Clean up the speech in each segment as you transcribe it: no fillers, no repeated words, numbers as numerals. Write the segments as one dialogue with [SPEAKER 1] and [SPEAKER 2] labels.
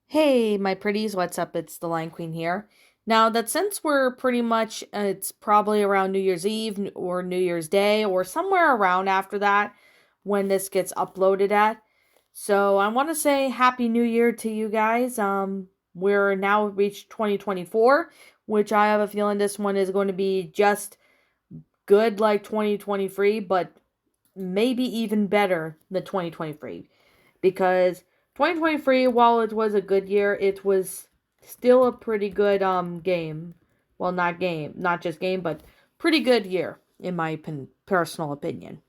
[SPEAKER 1] Hey, my pretties, what's up? It's the Lion Queen here. Now, that since we're pretty much, it's probably around New Year's Eve or New Year's Day or somewhere around after that when this gets uploaded at. So, I want to say Happy New Year to you guys. We're now reached 2024, which I have a feeling this one is going to be just good like 2023, but maybe even better than 2023 because 2023, while it was a good year, it was still a pretty good game. Well, not just game, but pretty good year in my personal opinion.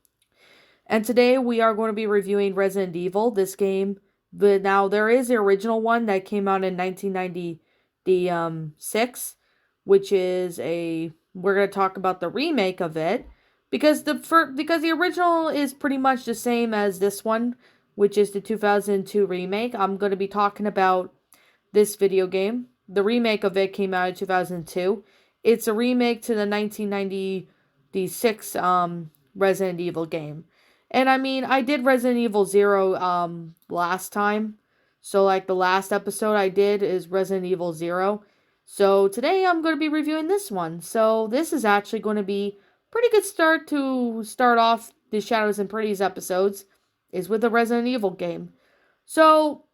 [SPEAKER 1] And today we are going to be reviewing Resident Evil. This game, but now there is the original one that came out in 1996, which is a we're going to talk about the remake of it because the original is pretty much the same as this one, which is the 2002 remake. I'm going to be talking about this video game. The remake of it came out in 2002. It's a remake to the 1996 Resident Evil game. And I mean, I did Resident Evil 0 last time. So like the last episode I did is Resident Evil 0. So today I'm going to be reviewing this one. So this is actually going to be pretty good start to start off the Shadows and Pretties episodes is with the Resident Evil game. So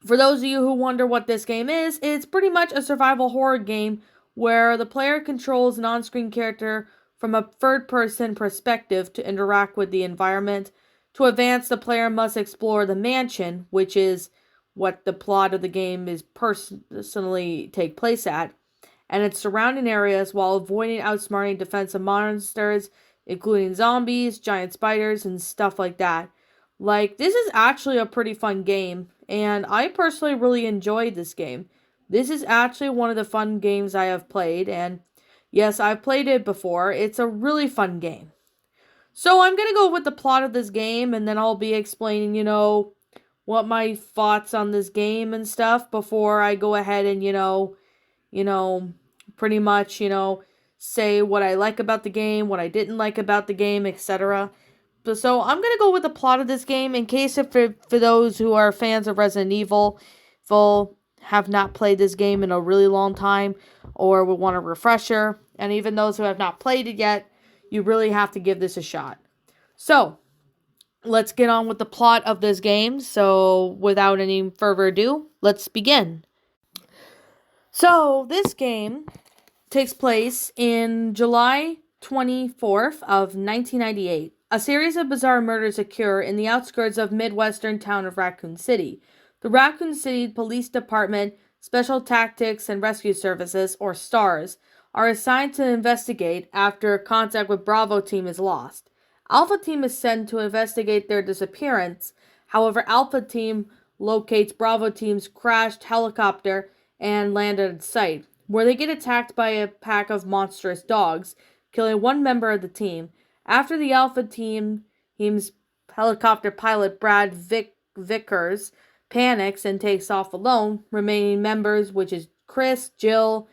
[SPEAKER 1] for those of you who wonder what this game is, it's pretty much a survival horror game where the player controls an on-screen character from a third-person perspective to interact with the environment. To advance, the player must explore the mansion, which is what the plot of the game is personally take place at, and its surrounding areas while avoiding outsmarting defensive monsters, including zombies, giant spiders, and stuff like that. Like, this is actually a pretty fun game, and I personally really enjoyed this game. This is actually one of the fun games I have played, and yes, I've played it before. It's a really fun game. So I'm gonna go with the plot of this game, and then I'll be explaining, what my thoughts on this game and stuff before I go ahead and, you know, pretty much, say what I like about the game, what I didn't like about the game, etc. So I'm gonna go with the plot of this game in case if for those who are fans of Resident Evil, have not played this game in a really long time or would want a refresher, and even those who have not played it yet, you really have to give this a shot. So let's get on with the plot of this game. So without any further ado, let's begin. So this game takes place in July 24th of 1998. A series of bizarre murders occur in the outskirts of Midwestern town of Raccoon City. The Raccoon City Police Department, Special Tactics and Rescue Services, or STARS, are assigned to investigate after contact with Bravo Team is lost. Alpha Team is sent to investigate their disappearance. However, Alpha Team locates Bravo Team's crashed helicopter and land at its site, where they get attacked by a pack of monstrous dogs, killing one member of the team. After the Alpha Team's helicopter pilot Brad Vickers panics and takes off alone, remaining members, which is Chris, Jill,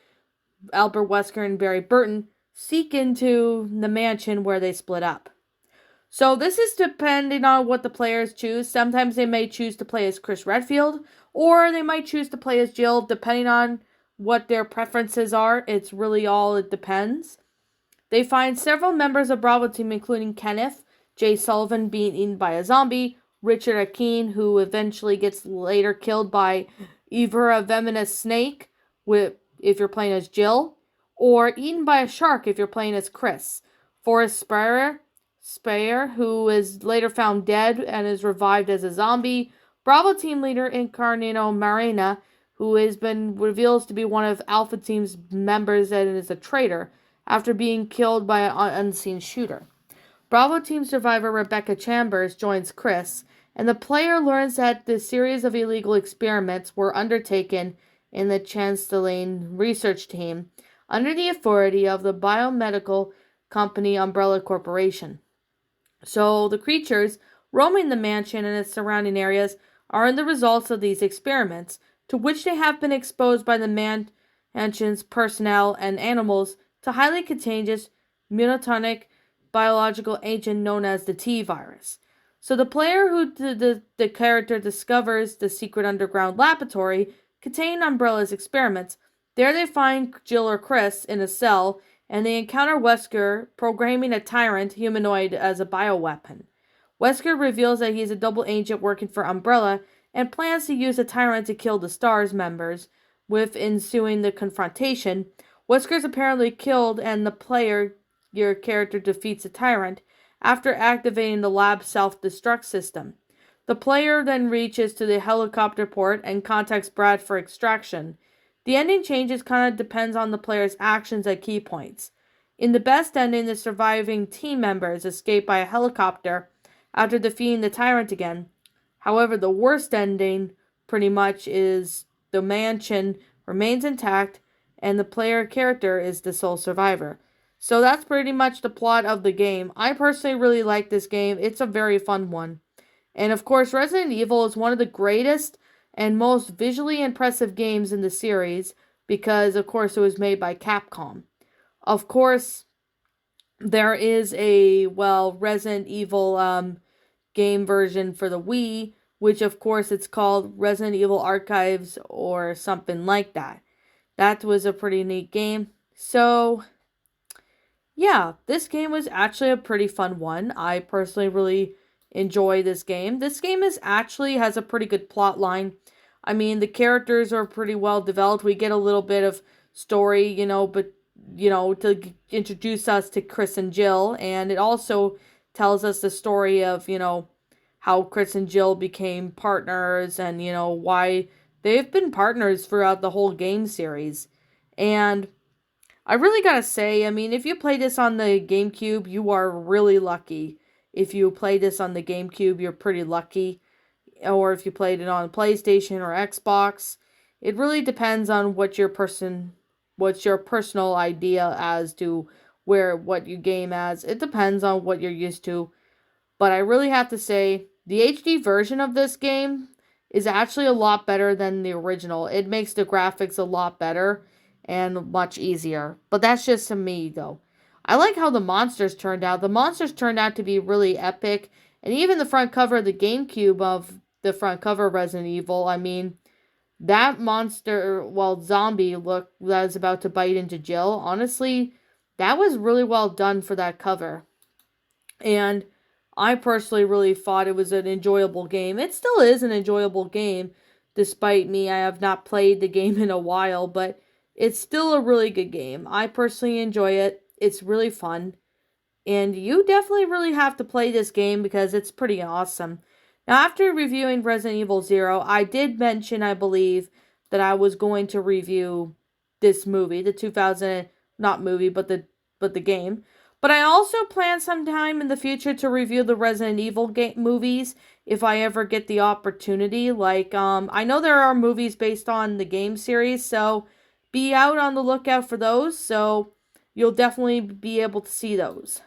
[SPEAKER 1] Albert Wesker, and Barry Burton, seek into the mansion where they split up. So this is depending on what the players choose. Sometimes they may choose to play as Chris Redfield, or they might choose to play as Jill, depending on what their preferences are. It's really all it depends. They find several members of Bravo Team, including Kenneth, Jay Sullivan being eaten by a zombie, Richard Akeen, who eventually gets later killed by either a venomous snake, if you're playing as Jill, or eaten by a shark if you're playing as Chris. Forrest Speyer, who is later found dead and is revived as a zombie. Bravo Team leader Incarnito Marina, who has been reveals to be one of Alpha Team's members and is a traitor after being killed by an unseen shooter. Bravo Team survivor Rebecca Chambers joins Chris, and the player learns that the series of illegal experiments were undertaken in the Chanceline research team under the authority of the biomedical company Umbrella Corporation. So the creatures roaming the mansion and its surrounding areas are the results of these experiments, to which they have been exposed by the mansion's personnel and animals to highly contagious mutagenic biological agent known as the T-virus. So the player who the character discovers the secret underground laboratory containing Umbrella's experiments. There they find Jill or Chris in a cell, and they encounter Wesker programming a tyrant humanoid as a bioweapon. Wesker reveals that he is a double agent working for Umbrella and plans to use the tyrant to kill the STARS members. With ensuing the confrontation, Wesker is apparently killed, and your character defeats the tyrant after activating the lab's self-destruct system. The player then reaches to the helicopter port and contacts Brad for extraction. The ending changes kind of depends on the player's actions at key points. In the best ending, the surviving team members escape by a helicopter after defeating the tyrant again. However, the worst ending pretty much is the mansion remains intact and the player character is the sole survivor. So that's pretty much the plot of the game. I personally really like this game. It's a very fun one. And of course, Resident Evil is one of the greatest and most visually impressive games in the series because, of course, it was made by Capcom. Of course, there is a, Resident Evil game version for the Wii, which, of course, it's called Resident Evil Archives or something like that. That was a pretty neat game. So, yeah, this game was actually a pretty fun one. I personally really enjoy this game. This game has a pretty good plot line. I mean, the characters are pretty well developed. We get a little bit of story, to introduce us to Chris and Jill, and it also tells us the story of, how Chris and Jill became partners and, why they've been partners throughout the whole game series. And I really gotta say, I mean, if you play this on the GameCube, you are really lucky. If you play this on the GameCube, you're pretty lucky. Or if you played it on PlayStation or Xbox, it really depends on what's your personal idea as to what you game as. It depends on what you're used to. But I really have to say, the HD version of this game is actually a lot better than the original. It makes the graphics a lot better and much easier. But that's just to me, though. I like how the monsters turned out. The monsters turned out to be really epic. And even the front cover of the GameCube of the front cover of Resident Evil, I mean, that monster, zombie look that is about to bite into Jill, honestly, that was really well done for that cover. And I personally really thought it was an enjoyable game. It still is an enjoyable game, despite me. I have not played the game in a while, but it's still a really good game. I personally enjoy it. It's really fun. And you definitely really have to play this game because it's pretty awesome. Now, after reviewing Resident Evil 0, I did mention, I believe, that I was going to review this movie, the 2000, not movie, but the game. But I also plan sometime in the future to review the Resident Evil movies if I ever get the opportunity. I know there are movies based on the game series, so be out on the lookout for those, so you'll definitely be able to see those.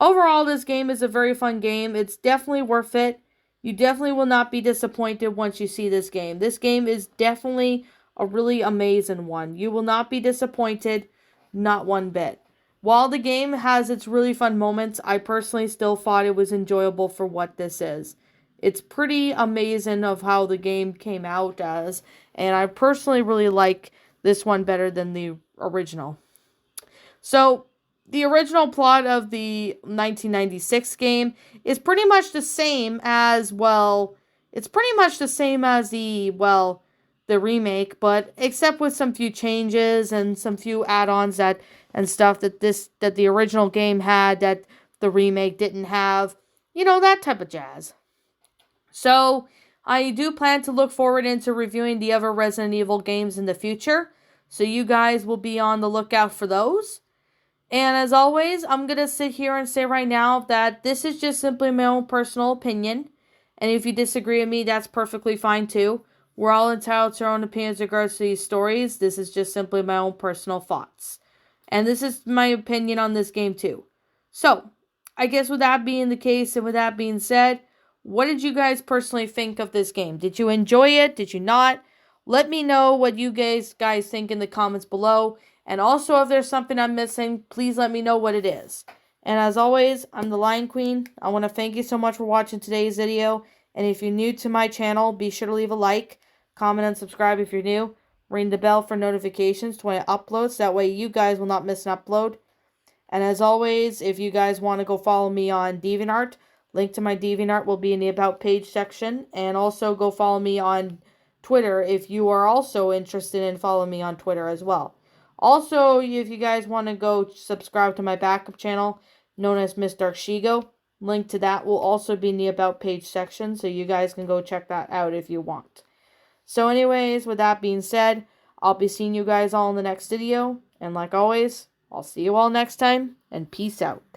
[SPEAKER 1] Overall, this game is a very fun game. It's definitely worth it. You definitely will not be disappointed once you see this game. This game is definitely a really amazing one. You will not be disappointed, not one bit. While the game has its really fun moments, I personally still thought it was enjoyable for what this is. It's pretty amazing of how the game came out as, and I personally really like this one better than the original. So, the original plot of the 1996 game is pretty much the same as, it's pretty much the same as the remake, but except with some few changes and some few add-ons and stuff that the original game had that the remake didn't have. That type of jazz. So, I do plan to look forward into reviewing the other Resident Evil games in the future, so you guys will be on the lookout for those. And as always, I'm going to sit here and say right now that this is just simply my own personal opinion. And if you disagree with me, that's perfectly fine too. We're all entitled to our own opinions in regards to these stories. This is just simply my own personal thoughts. And this is my opinion on this game too. So, I guess with that being the case and with that being said, what did you guys personally think of this game? Did you enjoy it? Did you not? Let me know what you guys think in the comments below. And also, if there's something I'm missing, please let me know what it is. And as always, I'm the Lion Queen. I want to thank you so much for watching today's video. And if you're new to my channel, be sure to leave a like, comment, and subscribe if you're new. Ring the bell for notifications when I upload, so that way you guys will not miss an upload. And as always, if you guys want to go follow me on DeviantArt, link to my DeviantArt will be in the About page section. And also go follow me on Twitter if you are also interested in following me on Twitter as well. Also, if you guys want to go subscribe to my backup channel, known as Miss Dark Shigo, link to that will also be in the About page section, so you guys can go check that out if you want. So anyways, with that being said, I'll be seeing you guys all in the next video. And like always, I'll see you all next time, and peace out.